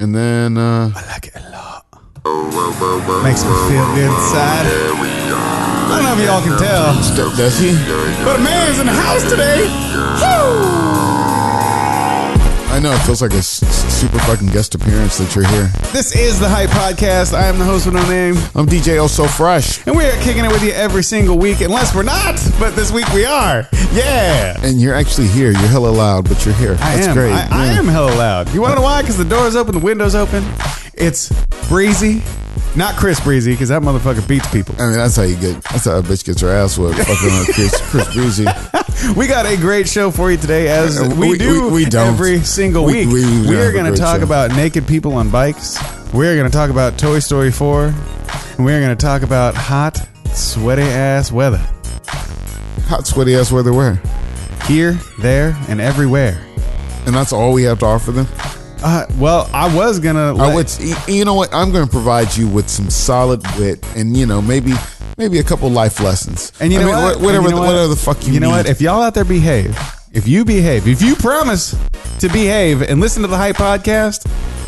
And then I like it a lot. Makes me feel good inside. I don't know if y'all can tell. does he? But a man's in the house today. Woo! I know, it feels like a super fucking guest appearance that you're here. This is the Hype Podcast. I am the host with no name. I'm DJ Oh So Fresh. And we're kicking it with you every single week, unless we're not. But this week we are. Yeah. And you're actually here. You're hella loud, but you're here. That's great. I am hella loud. You want to know why? Because the door's open, the window's open. It's breezy. Not Chris Breezy, because that motherfucker beats people. I mean, that's how a bitch gets her ass whipped. Fucking on Chris Breezy. We got a great show for you today, as we do every single week. We are going to talk about naked people on bikes. We're going to talk about Toy Story 4. And we're going to talk about hot, sweaty-ass weather. Hot, sweaty-ass weather where? Here, there, and everywhere. And that's all we have to offer them? Well, I was going to... You know what? I'm going to provide you with some solid wit and, maybe a couple life lessons. And whatever the fuck you need. You know what? If y'all out there behave, if you promise to behave and listen to the Hype Podcast,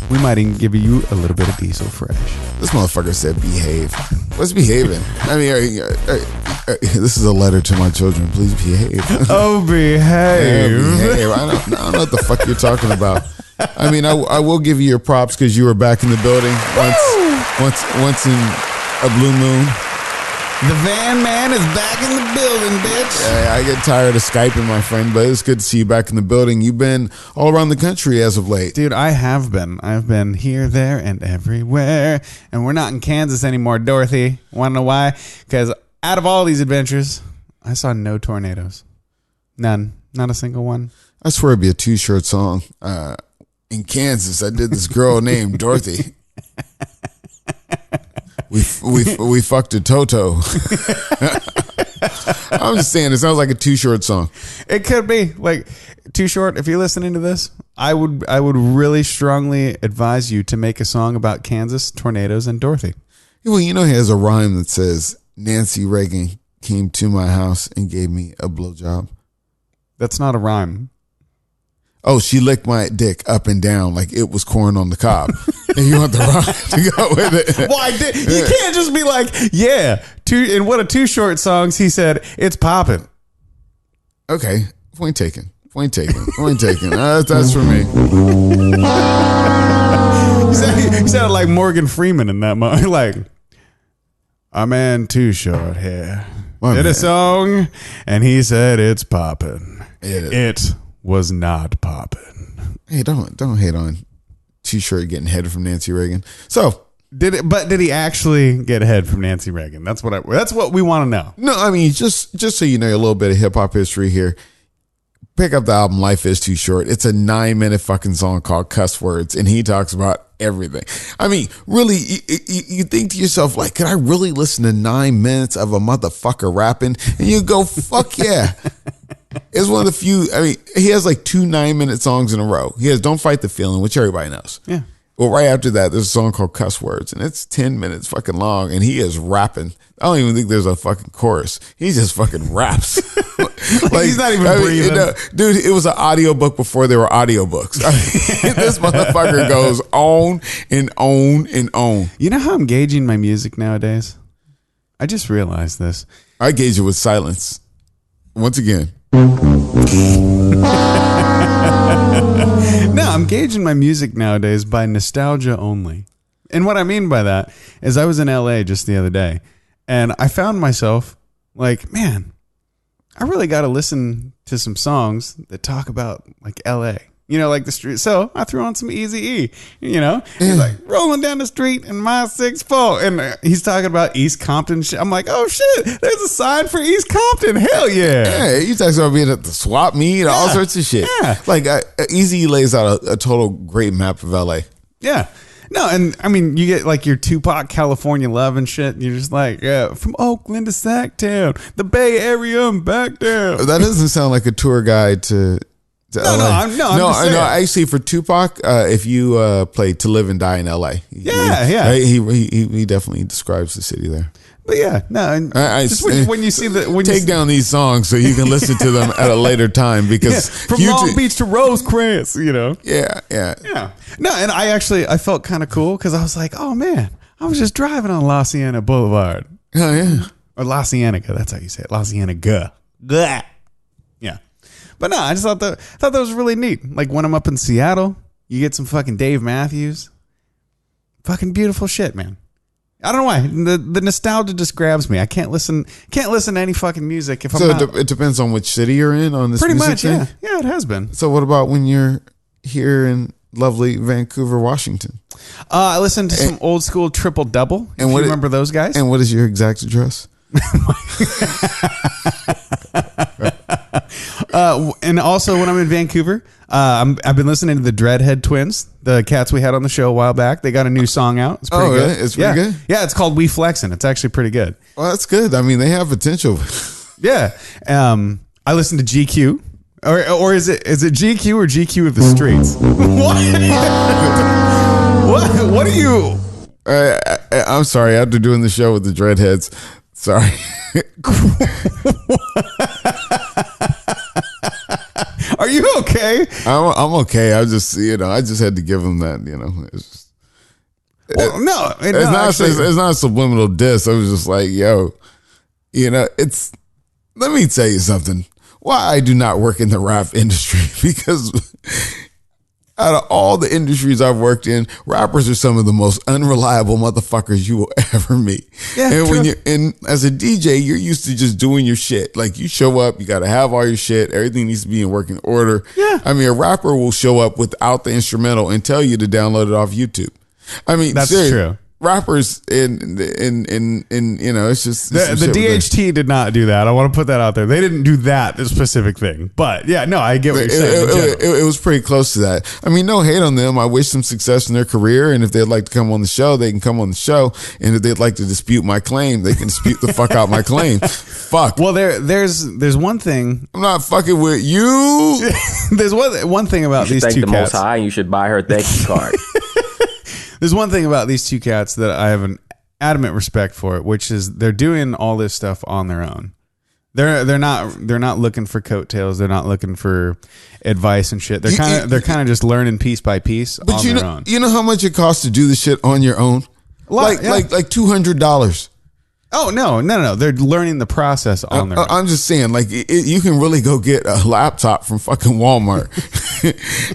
we might even give you a little bit of Diesel Fresh. This motherfucker said behave. What's behaving? I mean, this is a letter to my children. Please behave. Oh, behave. Yeah, behave. I don't know what the fuck you're talking about. I mean, I will give you your props because you were back in the building once in a blue moon. The Van Man is back in the building, bitch. Yeah, I get tired of Skyping, my friend, but it's good to see you back in the building. You've been all around the country as of late. Dude, I have been. I've been here, there, and everywhere. And we're not in Kansas anymore, Dorothy. Want to know why? Because out of all these adventures, I saw no tornadoes. None. Not a single one. I swear it'd be a two-shirt song. In Kansas, I did this girl named Dorothy. We fucked a Toto. I'm just saying, it sounds like a Too Short song. It could be like Too Short. If you're listening to this, I would really strongly advise you to make a song about Kansas, tornadoes, and Dorothy. Well, he has a rhyme that says, Nancy Reagan came to my house and gave me a blowjob. That's not a rhyme. Oh, she licked my dick up and down like it was corn on the cob. And you want the rhyme to go with it? Well, you can't just be like, yeah. In one of Too Short songs, he said, it's popping. Okay. Point taken. That's for me. You sounded like Morgan Freeman in that moment. Like, a man Too Short here did a song, and he said, it's popping. It was not popping. Hey, don't hate on Too Short getting head from Nancy Reagan. So did he actually get head from Nancy Reagan? That's what we want to know. No, I mean just so you know a little bit of hip hop history here. Pick up the album Life Is Too Short. It's a 9-minute fucking song called Cuss Words, and he talks about everything. I mean, really, you think to yourself, like, can I really listen to 9 minutes of a motherfucker rapping? And you go, fuck yeah. It's one of the few. I mean, he has like 2 9-minute songs in a row. He has Don't Fight the Feeling, which everybody knows. Yeah. Well, right after that, there's a song called Cuss Words, and it's 10 minutes fucking long, and he is rapping. I don't even think there's a fucking chorus. He just fucking raps. Like he's not even breathing. Dude, it was an audiobook before there were audiobooks. I mean, this motherfucker goes on and on and on. You know how I'm gauging my music nowadays? I just realized this. I gauge it with silence. Once again. No, I'm gauging my music nowadays by nostalgia only. And what I mean by that is I was in LA just the other day, and I found myself like, man, I really got to listen to some songs that talk about like LA, like the street. So I threw on some Eazy-E, he's like rolling down the street in my 6'4", and he's talking about East Compton shit. I'm like, oh shit, there's a sign for East Compton. Hell yeah. Yeah, you talking about being at the swap meet, all sorts of shit. Yeah. Like Eazy lays out a total great map of LA. Yeah. No, and I mean, you get like your Tupac California love and shit. And you're just like, yeah, from Oakland to Sacktown, the Bay Area and back down. That doesn't sound like a tour guide to LA. No. Actually, for Tupac, if you play "To Live and Die in LA," yeah, he definitely describes the city there. But yeah, no. And just when you see the when take you down these songs so you can listen to them at a later time because from Long Beach to Rosecrans, Yeah. No, and I felt kind of cool because I was like, oh man, I was just driving on La Cienega Boulevard. Oh yeah, or La Cienega. That's how you say it. La Cienega. Blah. Yeah, but no, I just thought that was really neat. Like when I'm up in Seattle, you get some fucking Dave Matthews. Fucking beautiful shit, man. I don't know why the nostalgia just grabs me. I can't listen to any fucking music if I'm not. It depends on which city you're in on this. Pretty music much, thing? yeah, it has been. So what about when you're here in lovely Vancouver, Washington? I listened to some old school Triple Double. And you remember those guys? And what is your exact address? And also when I'm in Vancouver, I've been listening to the Dreadhead Twins, the cats we had on the show a while back. They got a new song out. It's pretty good. Really? It's pretty good? Yeah, it's called We Flexin'. It's actually pretty good. Well, that's good. I mean, they have potential. Yeah. I listened to GQ. Or is it GQ or GQ of the Streets? What are you? I'm sorry. After doing the show with the Dreadheads, sorry. Are you okay? I'm okay. I just had to give them that. It's just, it's not a subliminal diss. I was just like, yo, let me tell you something. Why I do not work in the rap industry, because out of all the industries I've worked in, rappers are some of the most unreliable motherfuckers you will ever meet. Yeah, and true. as a DJ, you're used to just doing your shit. Like you show up, you got to have all your shit. Everything needs to be in working order. Yeah. I mean, a rapper will show up without the instrumental and tell you to download it off YouTube. I mean, that's true. Rappers in it's just the DHT did not do that. I want to put that out there. They didn't do that specific thing. But yeah, no, I get what you're saying. It was pretty close to that. I mean, no hate on them. I wish them success in their career. And if they'd like to come on the show, they can come on the show. And if they'd like to dispute my claim, they can dispute the fuck out my claim. Fuck. Well, there's one thing. I'm not fucking with you. There's one thing about these two cats. You should thank the Most High, and you should buy her a thank you card. There's one thing about these two cats that I have an adamant respect for, which is they're doing all this stuff on their own. They're not looking for coattails. They're not looking for advice and shit. They're kind of just learning piece by piece on their own. You know how much it costs to do the shit on your own? Like $200. Oh no! They're learning the process on their own. I'm just saying, like you can really go get a laptop from fucking Walmart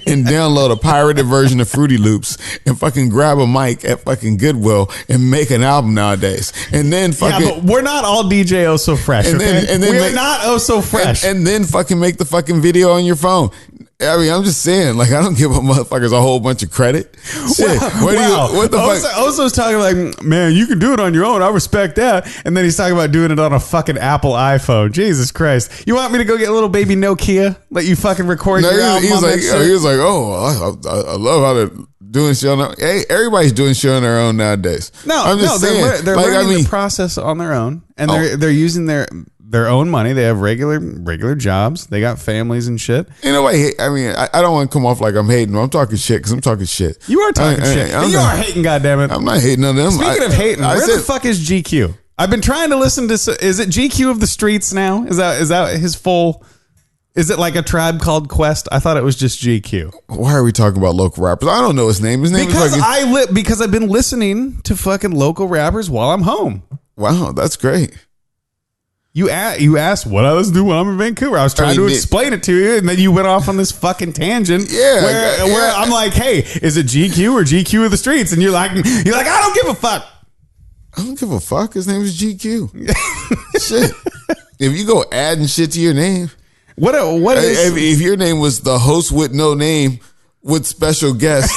and download a pirated version of Fruity Loops and fucking grab a mic at fucking Goodwill and make an album nowadays. And then fucking but we're not all DJ Oh So Fresh. And then we're not Oh So Fresh. And then fucking make the fucking video on your phone. I mean, I'm just saying, like, I don't give a motherfuckers a whole bunch of credit. Shit. What the fuck? Oso's talking like, man, you can do it on your own. I respect that. And then he's talking about doing it on a fucking Apple iPhone. Jesus Christ. You want me to go get a little baby Nokia? Let you fucking record your album he was on like, that shit? He was like, I love how they're doing shit on their own. Hey, everybody's doing shit on their own nowadays. I'm just saying. They're learning the process on their own. And they're using their own money. They have regular jobs. They got families and shit. In a way, I mean, I don't want to come off like I'm hating. I'm talking shit because I'm talking shit. You are talking shit. You are hating, goddammit. I'm not hating on them. Speaking of hating, where the fuck is GQ? I've been trying to listen to. Is it GQ of the Streets now? Is that his full? Is it like a Tribe Called Quest? I thought it was just GQ. Why are we talking about local rappers? I don't know his name. His name because I've been listening to fucking local rappers while I'm home. Wow, that's great. You asked what I listen to when I'm in Vancouver. I was trying to explain it to you, and then you went off on this fucking tangent. Yeah, where I'm like, hey, is it GQ or GQ of the Streets? And you're like, I don't give a fuck. I don't give a fuck. His name is GQ. Shit. If you go adding shit to your name, what is if your name was the host with no name with special guest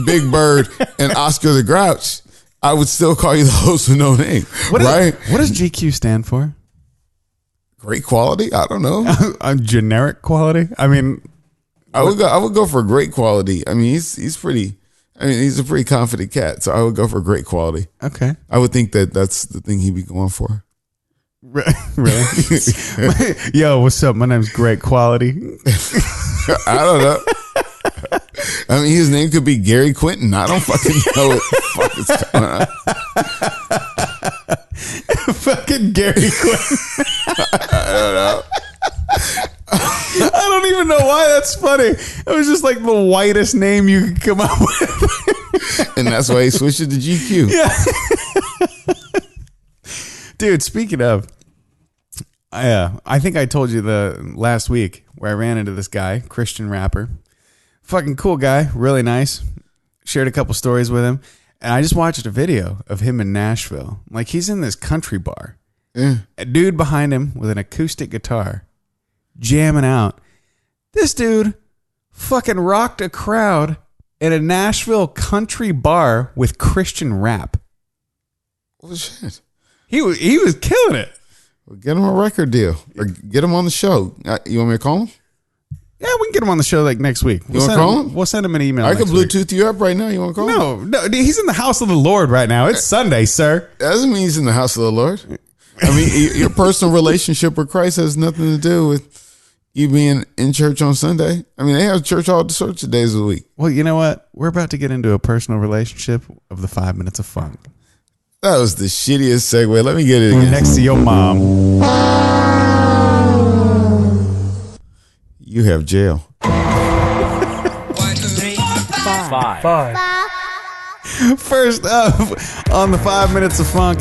Big Bird and Oscar the Grouch, I would still call you the host with no name. What does GQ stand for? Great quality? I don't know. Generic quality? I mean, I would go for great quality. I mean, he's pretty. I mean, he's a pretty confident cat, so I would go for great quality. Okay. I would think that's the thing he'd be going for. Really? Yo, what's up? My name's Great Quality. I don't know. I mean, his name could be Gary Quinton. I don't fucking know what the fuck is going on. fucking Gary Quinn. I don't even know why that's funny. It was just like the whitest name you could come up with. And that's why he switched it to GQ. Yeah. Dude, speaking of, I think I told you the last week where I ran into this guy, Christian rapper. Fucking cool guy, really nice. Shared a couple stories with him. And I just watched a video of him in Nashville. Like, he's in this country bar. Yeah. A dude behind him with an acoustic guitar jamming out. This dude fucking rocked a crowd at a Nashville country bar with Christian rap. Oh, shit. He was killing it. Well, get him a record deal. Or get him on the show. You want me to call him? Yeah, we can get him on the show like next week. You want to call him? We'll send him an email. I can next week. Bluetooth you up right now. You want to call him? No, he's in the house of the Lord right now. It's Sunday, sir. That doesn't mean he's in the house of the Lord. I mean, your personal relationship with Christ has nothing to do with you being in church on Sunday. I mean, they have church all sorts of days of the week. Well, you know what? We're about to get into a personal relationship of the 5 minutes of funk. That was the shittiest segue. Let me get it again. Next to your mom. You have jail. 1, 2, 3, 4, 5. First up on the 5 minutes of funk.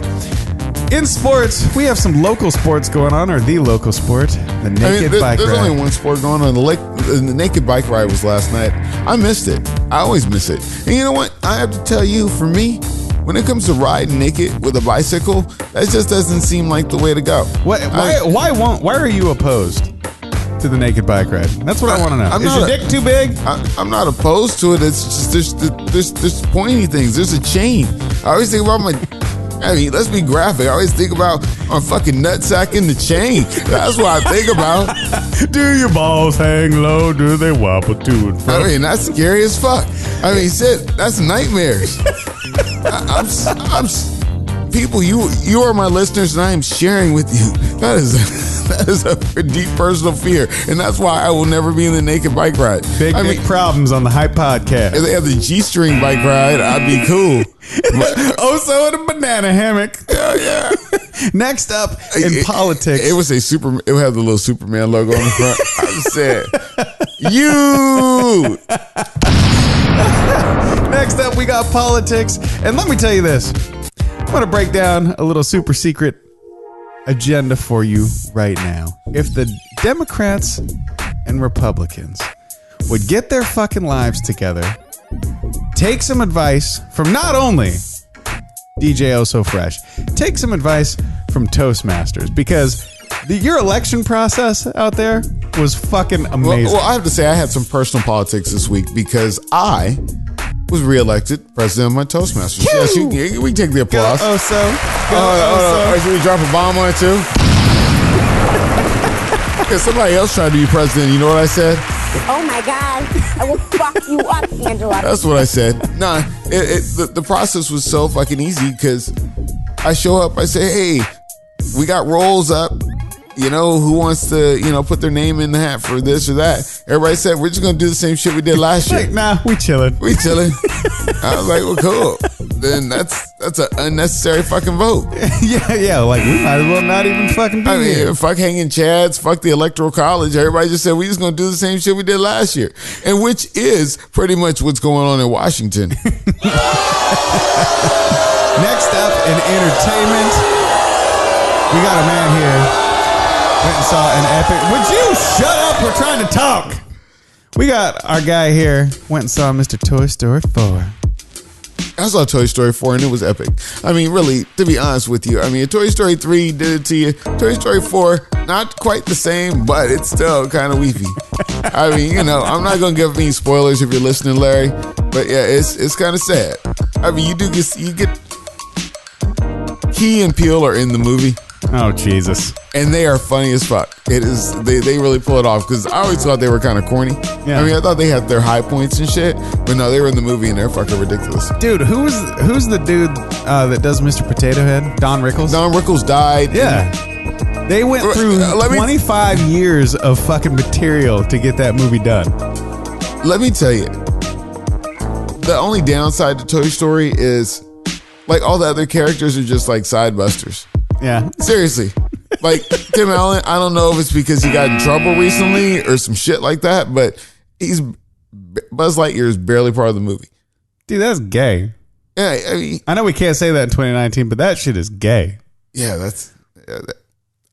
In sports, we have some local sports going on, or the local sport, the naked bike there's ride. only one sport going on. The naked bike ride was last night. I missed it. I always miss it. And you know what? I have to tell you, for me, when it comes to riding naked with a bicycle, that just doesn't seem like the way to go. Why are you opposed to the naked bike ride? That's what I want to know. Is your dick too big? I'm not opposed to it. It's just there's pointy things. There's a chain. I always think about let's be graphic. I always think about my fucking nutsack in the chain. That's what I think about. Do your balls hang low? Do they wobble to and fro? I mean, that's scary as fuck. I mean, shit, that's nightmares. People, you are my listeners, and I am sharing with you. That is a deep personal fear, and that's why I will never be in the naked bike ride. Big problems on the Hype Podcast. If they have the G-string bike ride, I'd be cool. So in a banana hammock. Yeah. Next up in politics, it was a super. It had the little Superman logo on the front. I said, "You." Next up, we got politics, and let me tell you this. I'm going to break down a little super secret agenda for you right now. If the Democrats and Republicans would get their fucking lives together, take some advice from not only DJ Oh So Fresh, take some advice from Toastmasters, because your election process out there was fucking amazing. Well, I have to say I had some personal politics this week because I was reelected president of my Toastmasters. Yes, we can take the applause. Go Oso. Should we drop a bomb on it too? Because somebody else tried to be president. You know what I said? Oh my God, I will fuck you up, Angela. That's what I said. Nah, the process was so fucking easy because I show up, I say, hey, we got rolls up. You know, who wants to, put their name in the hat for this or that? Everybody said, we're just going to do the same shit we did last year. Like, nah, we chilling. I was like, well, cool. Then that's an unnecessary fucking vote. Yeah, like we might as well not even fucking be here. Fuck hanging chads, fuck the Electoral College. Everybody just said, we just going to do the same shit we did last year. And which is pretty much what's going on in Washington. Next up in entertainment, we got a man here. Went and saw an epic. Would you shut up? We're trying to talk. We got our guy here. Went and saw Mr. Toy Story 4. I saw Toy Story 4 and it was epic. I mean, really, to be honest with you, Toy Story 3 did it to you. Toy Story 4, not quite the same, but it's still kind of weepy. I'm not going to give any spoilers if you're listening, Larry, but yeah, it's kind of sad. You get Key and Peele are in the movie. Oh, Jesus. And they are funny as fuck. It is. They really pull it off because I always thought they were kind of corny. Yeah. I thought they had their high points and shit, but no, they were in the movie and they're fucking ridiculous. Dude, who's the dude that does Mr. Potato Head? Don Rickles? Don Rickles died. Yeah. They went through 25 years of fucking material to get that movie done. Let me tell you, the only downside to Toy Story is like all the other characters are just like side busters. Yeah. Seriously. Like, Tim Allen, I don't know if it's because he got in trouble recently or some shit like that, but Buzz Lightyear is barely part of the movie. Dude, that's gay. Yeah, I mean, I know we can't say that in 2019, but that shit is gay. yeah,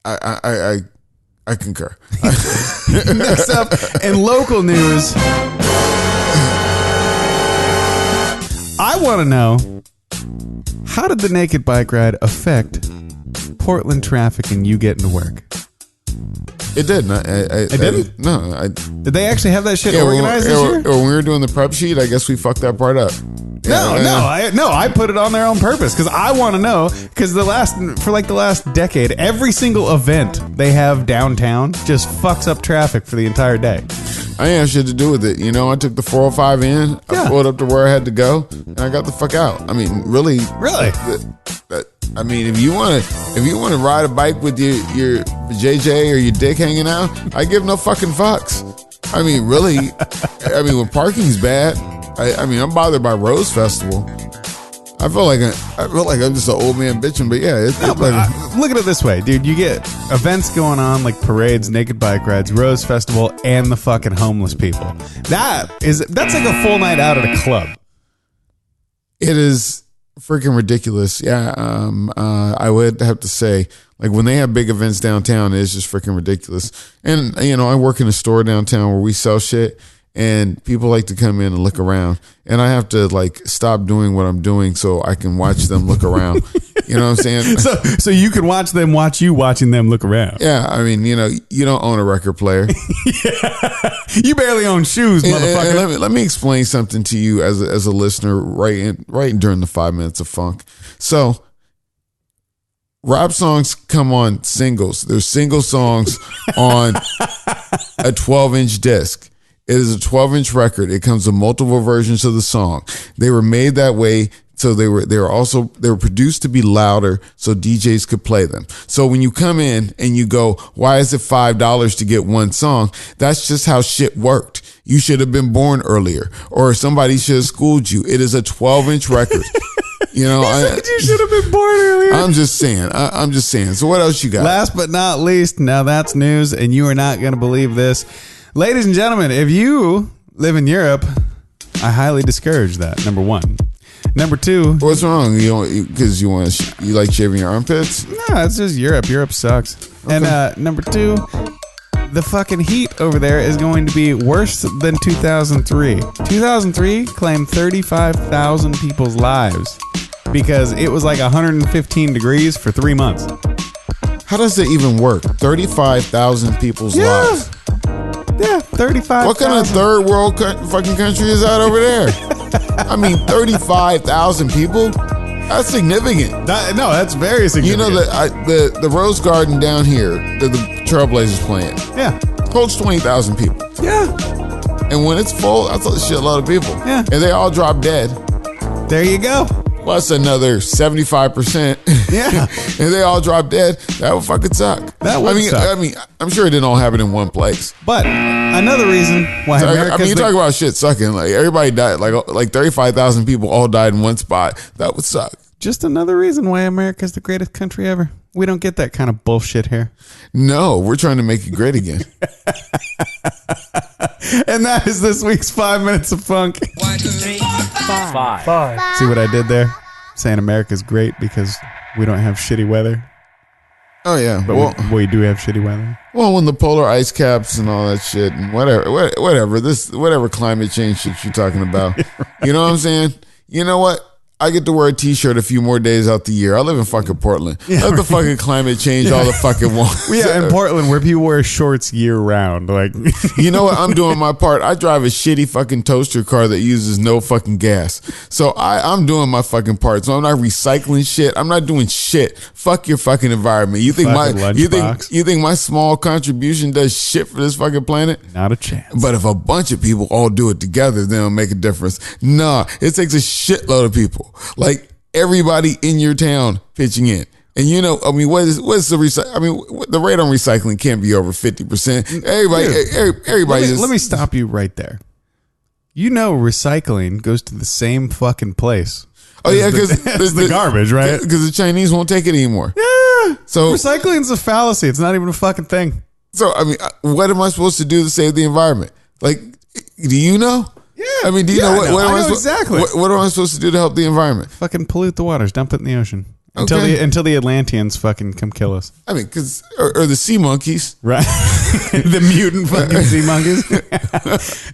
I concur. Next up, in local news, I want to know, how did the naked bike ride affect Portland traffic and you getting to work? It didn't. It didn't? No. Did they actually have that shit organized this year? When we were doing the prep sheet, I guess we fucked that part up. I put it on there on purpose because I want to know, because the last decade, every single event they have downtown just fucks up traffic for the entire day. I ain't have shit to do with it. You know, I took the 405 in, I pulled up to where I had to go, and I got the fuck out. I mean, really. I mean, if you want to ride a bike with your JJ or your dick hanging out, I give no fucking fucks. I mean, really. I mean, when parking's bad, I mean, I'm bothered by Rose Festival. I feel like I'm just an old man bitching, but yeah, look at it this way, dude. You get events going on like parades, naked bike rides, Rose Festival, and the fucking homeless people. That's like a full night out at a club. It is freaking ridiculous. Yeah, I would have to say, like, when they have big events downtown, it's just freaking ridiculous. And you know, I work in a store downtown where we sell shit. And people like to come in and look around, and I have to like stop doing what I'm doing so I can watch them look around. You know what I'm saying? So you can watch them watch you watching them look around. Yeah, I mean, you know, you don't own a record player. Yeah. You barely own shoes, motherfucker. And let me explain something to you as a listener right during the 5 minutes of funk. So, rap songs come on singles. There's single songs on a 12-inch disc. It is a 12-inch record. It comes with multiple versions of the song. They were made that way, so they were produced to be louder so DJs could play them. So when you come in and you go, why is it $5 to get one song? That's just how shit worked. You should have been born earlier, or somebody should have schooled you. It is a 12-inch record. You know, you should have been born earlier. I'm just saying. So what else you got? Last but not least, now that's news, and you are not going to believe this. Ladies and gentlemen, if you live in Europe, I highly discourage that. Number one. Number two. What's wrong? Because you like shaving your armpits? No, it's just Europe. Europe sucks. Okay. And number two, the fucking heat over there is going to be worse than 2003. 2003 claimed 35,000 people's lives because it was like 115 degrees for 3 months. How does it even work? 35,000 people's lives. Yeah, 35,000. What kind of third world fucking country is that over there? I mean, 35,000 people? That's significant. That's very significant. You know, the Rose Garden down here, the Trailblazers playing. Yeah. Holds 20,000 people. Yeah. And when it's full, that's a shitload of people. Yeah. And they all drop dead. There you go. Plus another 75%. Yeah. And they all drop dead. That would fucking suck. That would suck. I mean, I'm sure it didn't all happen in one place. But another reason why you talk about shit sucking. Like, everybody died. Like 35,000 people all died in one spot. That would suck. Just another reason why America's the greatest country ever. We don't get that kind of bullshit here. No, we're trying to make it great again. And that is this week's 5 minutes of funk. 1, 2, 3, 4, 5. See what I did there? Saying America's great because we don't have shitty weather. Oh yeah, But we do have shitty weather. Well, when the polar ice caps and all that shit and whatever climate change shit you're talking about, you know what I'm saying? You know what? I get to wear a t-shirt a few more days out the year. I live in fucking Portland. Let the fucking climate change all the fucking once. Yeah, in Portland where people wear shorts year round. Like, you know what? I'm doing my part. I drive a shitty fucking toaster car that uses no fucking gas. So I'm doing my fucking part. So I'm not recycling shit. I'm not doing shit. Fuck your fucking environment. You think my small contribution does shit for this fucking planet? Not a chance. But if a bunch of people all do it together, then it'll make a difference. Nah, it takes a shitload of people. Like everybody in your town pitching in. And you know, I mean, what's the I mean, the rate on recycling can't be over 50%. Everybody. Let me stop you right there. You know, recycling goes to the same fucking place. Oh yeah, because the garbage, right? Because the Chinese won't take it anymore. Yeah. Yeah. So recycling's a fallacy. It's not even a fucking thing. So, I mean, what am I supposed to do to save the environment? Like, do you know? Yeah. I mean, do you know what I am I know exactly. What am I supposed to do to help the environment? Fucking pollute the waters. Dump it in the ocean. Okay. Until the Atlanteans fucking come kill us. I mean, or the sea monkeys. Right. The mutant fucking sea monkeys.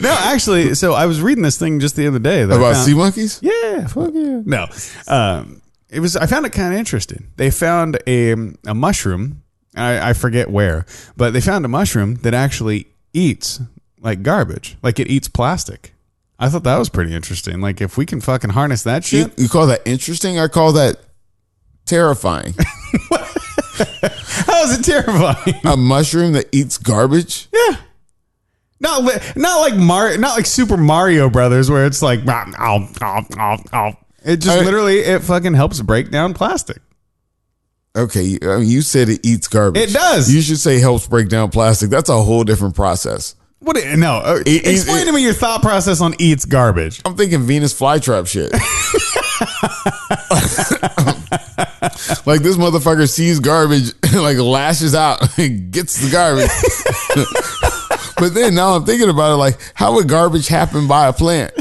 No, actually, so I was reading this thing just the other day. About sea monkeys? Yeah. Fuck yeah. No. I found it kind of interesting. They found a mushroom. I forget where, but they found a mushroom that actually eats like garbage. Like it eats plastic. I thought that was pretty interesting. Like if we can fucking harness that shit. You call that interesting? I call that terrifying. How is it terrifying? A mushroom that eats garbage? Yeah. Not like Super Mario Brothers where it's like it just literally it fucking helps break down plastic. Okay, I mean, you said it eats garbage. It does. You should say helps break down plastic. That's a whole different process. Explain to me your thought process on eats garbage. I'm thinking Venus flytrap shit. Like this motherfucker sees garbage and like lashes out and gets the garbage. But then now I'm thinking about it, like how would garbage happen by a plant?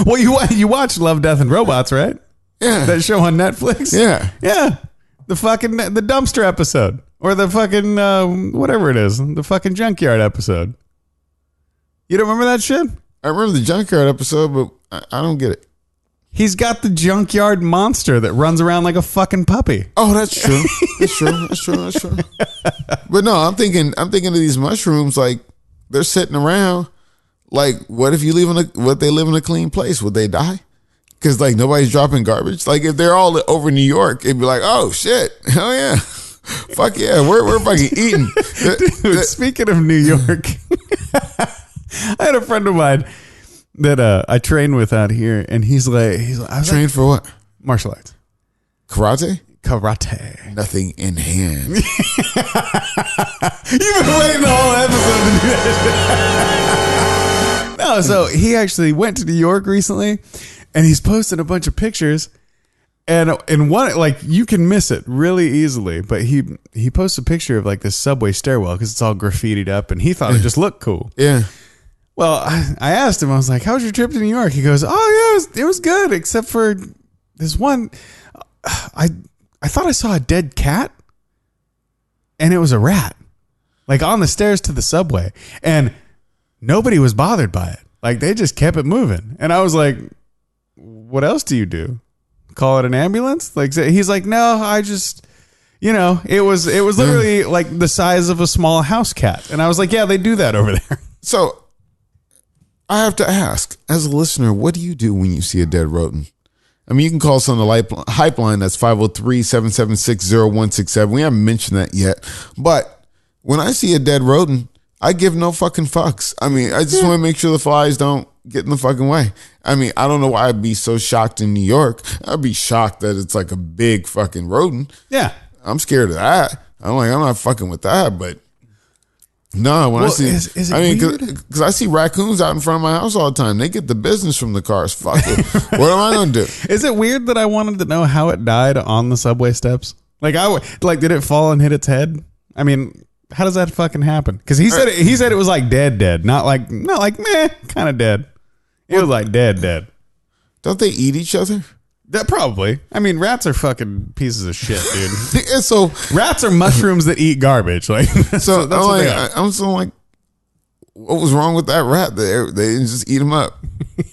Well, you watch Love, Death, and Robots, right? Yeah. That show on Netflix? Yeah. Yeah. The dumpster episode. Or the fucking, whatever it is. The fucking junkyard episode. You don't remember that shit? I remember the junkyard episode, but I don't get it. He's got the junkyard monster that runs around like a fucking puppy. Oh, that's true. That's true. But no, I'm thinking of these mushrooms like they're sitting around. Like, what if they live in a clean place? Would they die? Because like nobody's dropping garbage. Like if they're all over New York, it'd be like, oh shit, hell yeah, fuck yeah, we're fucking eating. Dude, speaking of New York, I had a friend of mine that I trained with out here, and he's like, trained for what? Martial arts, karate. Nothing in hand. You've been waiting the whole episode to do that. No, so he actually went to New York recently, and he's posted a bunch of pictures. And in one, like you can miss it really easily, but he posted a picture of like this subway stairwell because it's all graffitied up, and he thought it just looked cool. Yeah. Well, I asked him, I was like, "How was your trip to New York?" He goes, "Oh yeah, it was good, except for this one. I thought I saw a dead cat, and it was a rat, like on the stairs to the subway, and nobody was bothered by it. Like they just kept it moving." And I was like, "What else do you do? Call it an ambulance?" Like he's like, "No, I just, it was literally like the size of a small house cat." And I was like, "Yeah, they do that over there." So I have to ask, as a listener, what do you do when you see a dead rodent? I mean, you can call us on the hype line. That's 503-776-0167. We haven't mentioned that yet. But when I see a dead rodent, I give no fucking fucks. I mean, I just want to make sure the flies don't get in the fucking way. I mean, I don't know why I'd be so shocked in New York. I'd be shocked that it's like a big fucking rodent. Yeah. I'm scared of that. I'm not fucking with that, but no, when I see, is it because I see raccoons out in front of my house all the time. They get the business from the cars. Fuck it. What am I gonna do? Is it weird that I wanted to know how it died on the subway steps? Like did it fall and hit its head? I mean, how does that fucking happen? Because he said it was like dead, not like meh, kind of dead. It was like dead. Don't they eat each other? That probably. I mean, rats are fucking pieces of shit, dude. And so rats are mushrooms that eat garbage. Like so, that's what they are. I'm so like, what was wrong with that rat? They didn't just eat him up.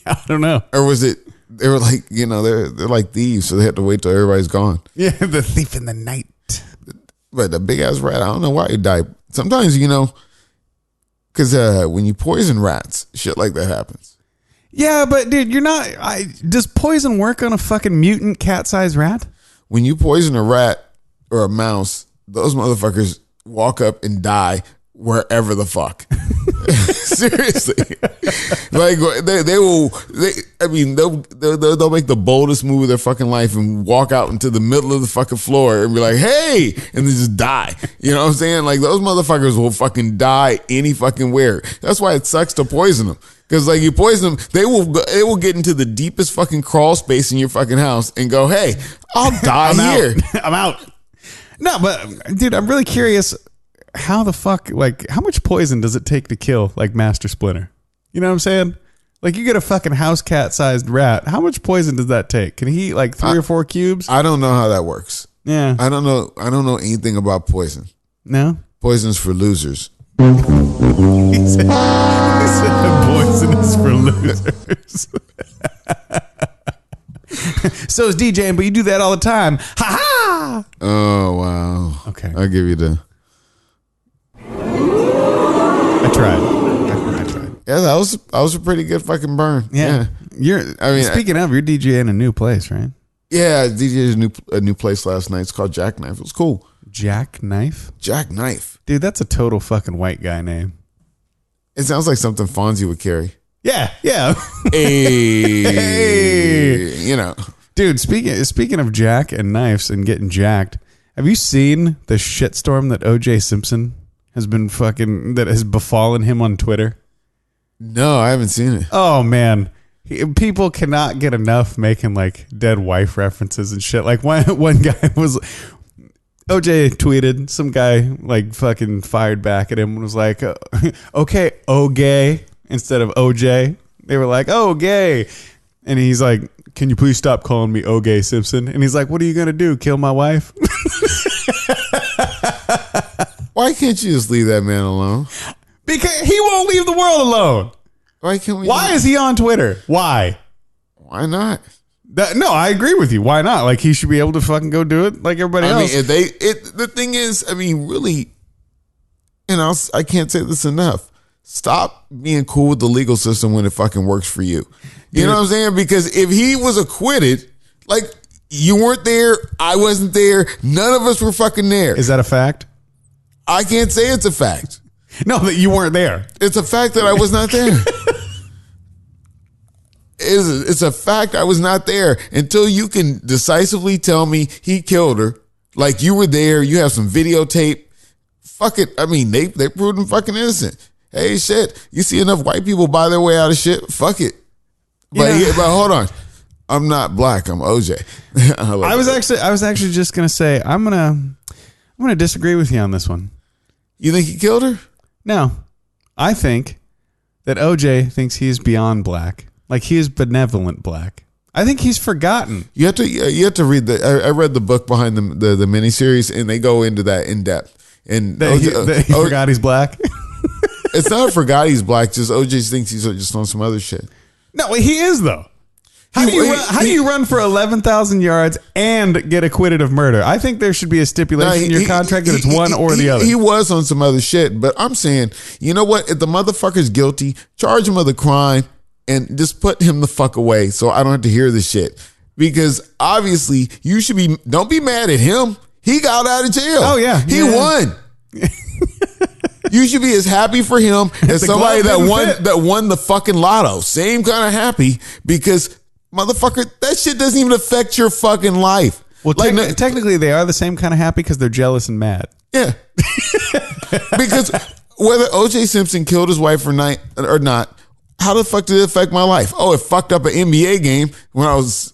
I don't know. Or was it? They were like, they're like thieves, so they had to wait till everybody's gone. Yeah, the thief in the night. But the big ass rat, I don't know why it died. Sometimes because when you poison rats, shit like that happens. Yeah, but dude, does poison work on a fucking mutant cat-sized rat? When you poison a rat or a mouse, those motherfuckers walk up and die wherever the fuck. Seriously. Like they'll make the boldest move of their fucking life and walk out into the middle of the fucking floor and be like, "Hey," and then just die. You know what I'm saying? Like those motherfuckers will fucking die any fucking where. That's why it sucks to poison them. Because like you poison them, they will get into the deepest fucking crawl space in your fucking house and go, "Hey, I'll die here." I'm out. No, but dude, I'm really curious. How the fuck, like, how much poison does it take to kill, like, Master Splinter? You know what I'm saying? Like, you get a fucking house cat sized rat. How much poison does that take? Can he eat like 3 or 4 cubes? I don't know how that works. Yeah. I don't know anything about poison. No? Poison's for losers. He said poison is for losers. So is DJing, but you do that all the time. Ha ha! Oh, wow. Okay. I'll give you the... I tried. Yeah, that was a pretty good fucking burn. Yeah. Speaking of, you're DJing a new place, right? Yeah, I DJed a new place last night. It's called Jackknife. It was cool. Jackknife? Jackknife. Dude, that's a total fucking white guy name. It sounds like something Fonzie would carry. Yeah. Hey. You know. Dude, speaking of Jack and knives and getting jacked, have you seen the shitstorm that OJ Simpson that has befallen him on Twitter? No, I haven't seen it. Oh man, people cannot get enough making like dead wife references and shit. Like one guy was, OJ tweeted, some guy like fucking fired back at him and was like, okay, oh gay, instead of OJ. They were like, oh gay, and he's like, can you please stop calling me OJ Simpson? And he's like, what are you gonna do, kill my wife? Why can't you just leave that man alone? Because he won't leave the world alone. Why can't we? Why is he on Twitter? Why? Why not? No, I agree with you. Why not? Like, he should be able to fucking go do it like everybody else. I mean, the thing is, I mean, really, and I can't say this enough. Stop being cool with the legal system when it fucking works for you. You know what I'm saying? Because if he was acquitted, like, you weren't there, I wasn't there, none of us were fucking there. Is that a fact? I can't say it's a fact. No, that you weren't there. It's a fact that I was not there. It's a fact I was not there until you can decisively tell me he killed her. Like, you were there, you have some videotape. Fuck it. I mean, they proved him fucking innocent. Hey, shit. You see enough white people buy their way out of shit? Fuck it. But hold on. I'm not black. I'm OJ. I was actually just gonna say I'm gonna disagree with you on this one. You think he killed her? No, I think that OJ thinks he's beyond black. Like, he is benevolent black. I think he's forgotten. You have to read I read the book behind the miniseries, and they go into that in depth. And he forgot he's black. It's not forgot he's black. Just OJ thinks he's just on some other shit. No, he is though. How do you run for 11,000 yards and get acquitted of murder? I think there should be a stipulation in your contract that it's one or the other. He was on some other shit, but I'm saying, you know what? If the motherfucker's guilty, charge him of the crime and just put him the fuck away so I don't have to hear this shit. Because obviously, don't be mad at him. He got out of jail. Oh, yeah. He won. You should be as happy for him as somebody that won the fucking lotto. Same kind of happy, because motherfucker, that shit doesn't even affect your fucking life. Well, technically they are the same kind of happy because they're jealous and mad. Yeah. Because whether OJ Simpson killed his wife or not, how the fuck did it affect my life? Oh, it fucked up an NBA game when I was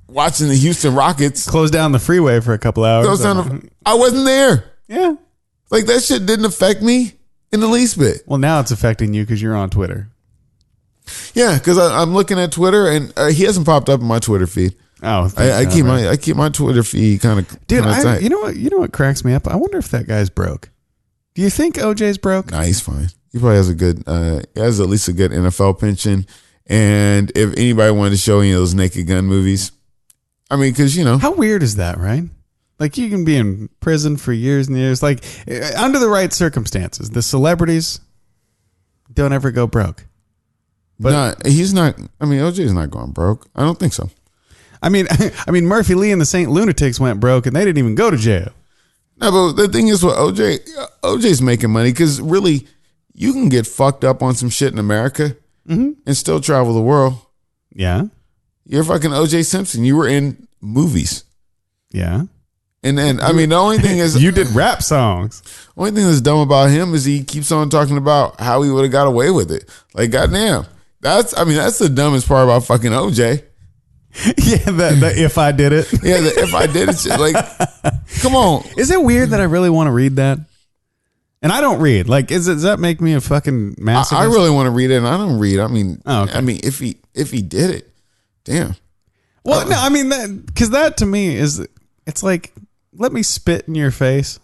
watching the Houston Rockets. Closed down the freeway for a couple hours. I wasn't there. Yeah. Like, that shit didn't affect me in the least bit. Well, now it's affecting you because you're on Twitter. Yeah, because I'm looking at Twitter, and he hasn't popped up in my Twitter feed. Oh, I keep my Twitter feed kind of tight. You know what cracks me up? I wonder if that guy's broke. Do you think OJ's broke? Nah, he's fine. He probably has he has at least a good NFL pension. And if anybody wanted to show any of those Naked Gun movies, I mean, because how weird is that, right? Like, you can be in prison for years and years. Like, under the right circumstances, the celebrities don't ever go broke. But he's not. I mean, OJ's not going broke. I don't think so. I mean, Murphy Lee and the Saint Lunatics went broke, and they didn't even go to jail. No, but the thing is, with OJ's making money, because really, you can get fucked up on some shit in America and still travel the world. Yeah, you're fucking OJ Simpson. You were in movies. Yeah. And then, I mean, the only thing is... You did rap songs. The only thing that's dumb about him is he keeps on talking about how he would have got away with it. Like, goddamn. That's the dumbest part about fucking OJ. Yeah, the if I did it. Yeah, the if I did it shit. Like, come on. Is it weird that I really want to read that? And I don't read. Like, does that make me a fucking masochist? I really want to read it, and I don't read. I mean, okay. I mean, if he did it, damn. Well, no, I mean because that to me it's like, let me spit in your face,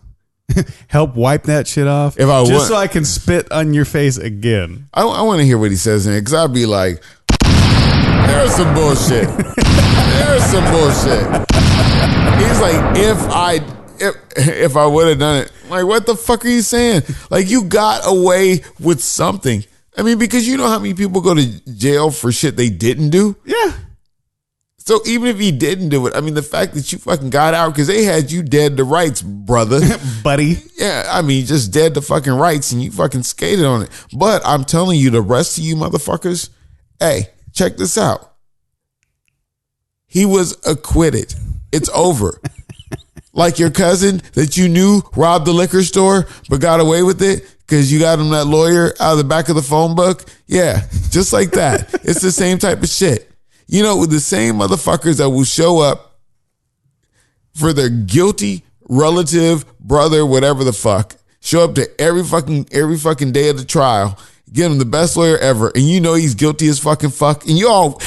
help wipe that shit off, If I so I can spit on your face again. I want to hear what he says in it, because I'd be like, there's some bullshit. There's some bullshit. He's like, if I would have done it, like, what the fuck are you saying? Like, you got away with something. I mean, because you know how many people go to jail for shit they didn't do? Yeah. So even if he didn't do it, I mean, the fact that you fucking got out, because they had you dead to rights, brother. Buddy. Yeah, I mean, just dead to fucking rights, and you fucking skated on it. But I'm telling you, the rest of you motherfuckers, hey, check this out. He was acquitted. It's over. Like your cousin that you knew robbed the liquor store but got away with it because you got him that lawyer out of the back of the phone book. Yeah, just like that. It's the same type of shit. You know, with the same motherfuckers that will show up for their guilty relative, brother, whatever the fuck, show up to every fucking day of the trial, get him the best lawyer ever, and you know he's guilty as fucking fuck. And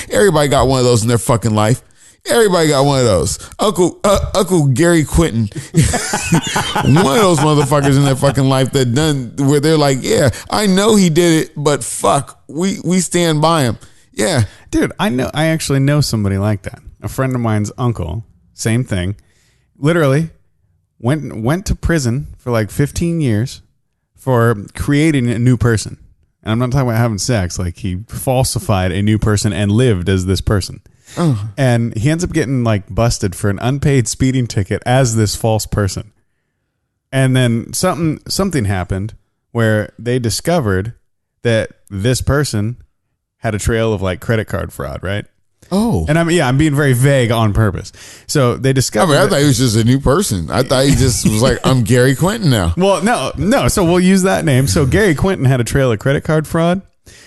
everybody got one of those in their fucking life. Everybody got one of those. Uncle Gary Quentin, one of those motherfuckers in their fucking life that done where they're like, yeah, I know he did it, but fuck, we stand by him. Yeah, dude, I actually know somebody like that. A friend of mine's uncle, same thing. Literally went to prison for like 15 years for creating a new person. And I'm not talking about having sex. Like, he falsified a new person and lived as this person. Oh. And he ends up getting like busted for an unpaid speeding ticket as this false person. And then something happened where they discovered that this person had a trail of like credit card fraud, right? Oh. And I'm being very vague on purpose. So they discovered. I thought he was just a new person. I thought he just was like, I'm Gary Quentin now. Well, no. So we'll use that name. So Gary Quentin had a trail of credit card fraud.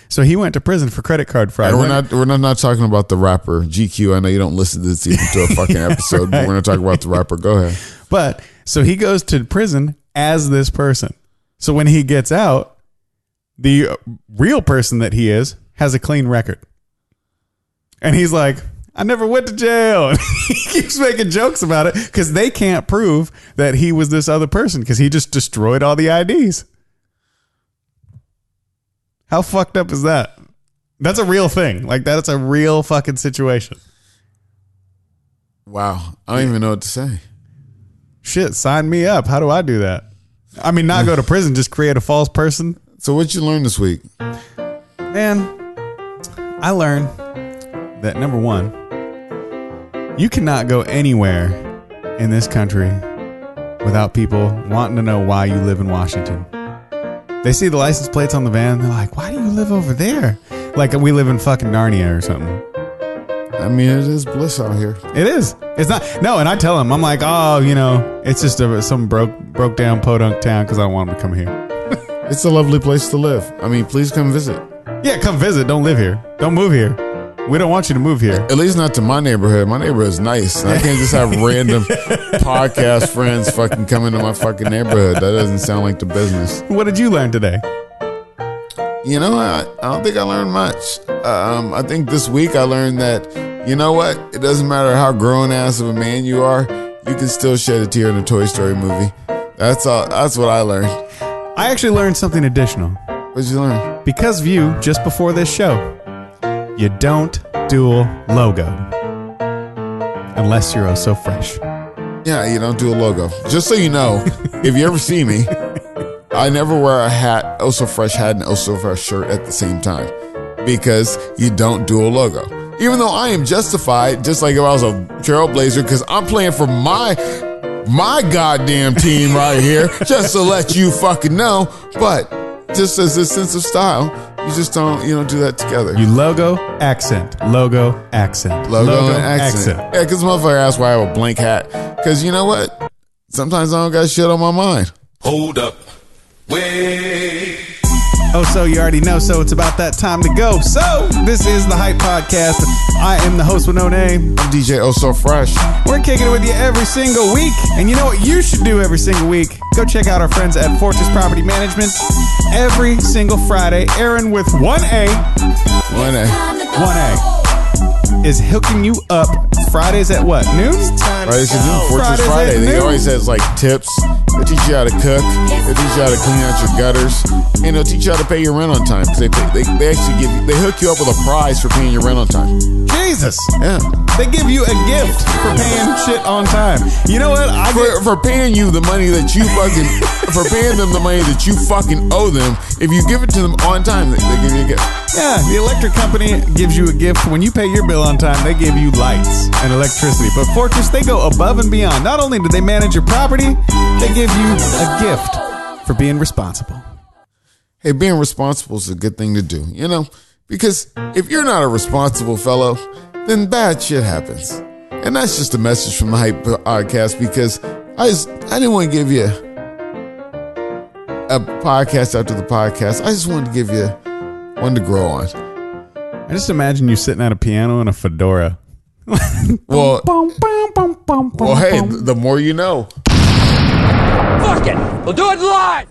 So he went to prison for credit card fraud. And we're not talking about the rapper GQ. I know you don't listen to this even to a fucking episode, right. But we're not talking about the rapper. Go ahead. But so he goes to prison as this person. So when he gets out, the real person that he is has a clean record. And he's like, I never went to jail. He keeps making jokes about it because they can't prove that he was this other person because he just destroyed all the IDs. How fucked up is that? That's a real thing. Like, that's a real fucking situation. Wow. I don't even know what to say. Shit, sign me up. How do I do that? I mean, not go to prison, just create a false person. So what'd you learn this week? Man, I learned that number one, you cannot go anywhere in this country without people wanting to know why you live in Washington. They see the license plates on the van. They're like, why do you live over there? Like we live in fucking Narnia or something. I mean, it is bliss out here. It is. It's not. No, and I tell them, I'm like, oh, it's just some broke down podunk town because I don't want them to come here. It's a lovely place to live. I mean, please come visit. Yeah, come visit. Don't live here. Don't move here. We don't want you to move here. At least not to my neighborhood. My neighborhood is nice. I can't just have random podcast friends fucking come into my fucking neighborhood. That doesn't sound like the business. What did you learn today? I don't think I learned much. I think this week I learned that, you know what? It doesn't matter how grown ass of a man you are. You can still shed a tear in a Toy Story movie. That's all. That's what I learned. I actually learned something additional. What'd you learn? Because of you, just before this show, you don't dual logo unless you're oh so fresh. Yeah, you don't do a logo. Just so you know, if you ever see me, I never wear a hat, oh so fresh hat and oh so fresh shirt at the same time because you don't do a logo. Even though I am justified, just like if I was a trailblazer, because I'm playing for my goddamn team right here, just to let you fucking know. But just as a sense of style, you just don't do that together. You logo, accent. Logo, accent. Logo and accent. Yeah, because motherfucker asked why I have a blank hat. Because you know what? Sometimes I don't got shit on my mind. Hold up. Wait. Oh, so you already know, so it's about that time to go. So, this is the Hype Podcast. I am the host with no name. I'm DJ Oh So Fresh. We're kicking it with you every single week. And you know what you should do every single week? Go check out our friends at Fortress Property Management. Every single Friday, Aaron with 1A. 1A is hooking you up Fridays at what? Noon? Fridays at noon. Fortress Friday. They always has like tips. They teach you how to cook. They teach you how to clean out your gutters. And they'll teach you how to pay your rent on time. Because they actually they hook you up with a prize for paying your rent on time. Jesus. Yeah. They give you a gift for paying shit on time. You know what? For paying you the money that you fucking for paying them the money that you fucking owe them. If you give it to them on time, they give you a gift. Yeah, the electric company gives you a gift. When you pay your bill on time, they give you lights and electricity. But Fortress, they go above and beyond. Not only do they manage your property, they give you a gift for being responsible. Hey, being responsible is a good thing to do, you know? Because if you're not a responsible fellow, then bad shit happens. And that's just a message from the Hype Podcast, because I didn't want to give you a podcast after the podcast. I just wanted to give you one to grow on. I just imagine you sitting at a piano in a fedora. Well, hey, the more you know. Fuck it! We'll do it live!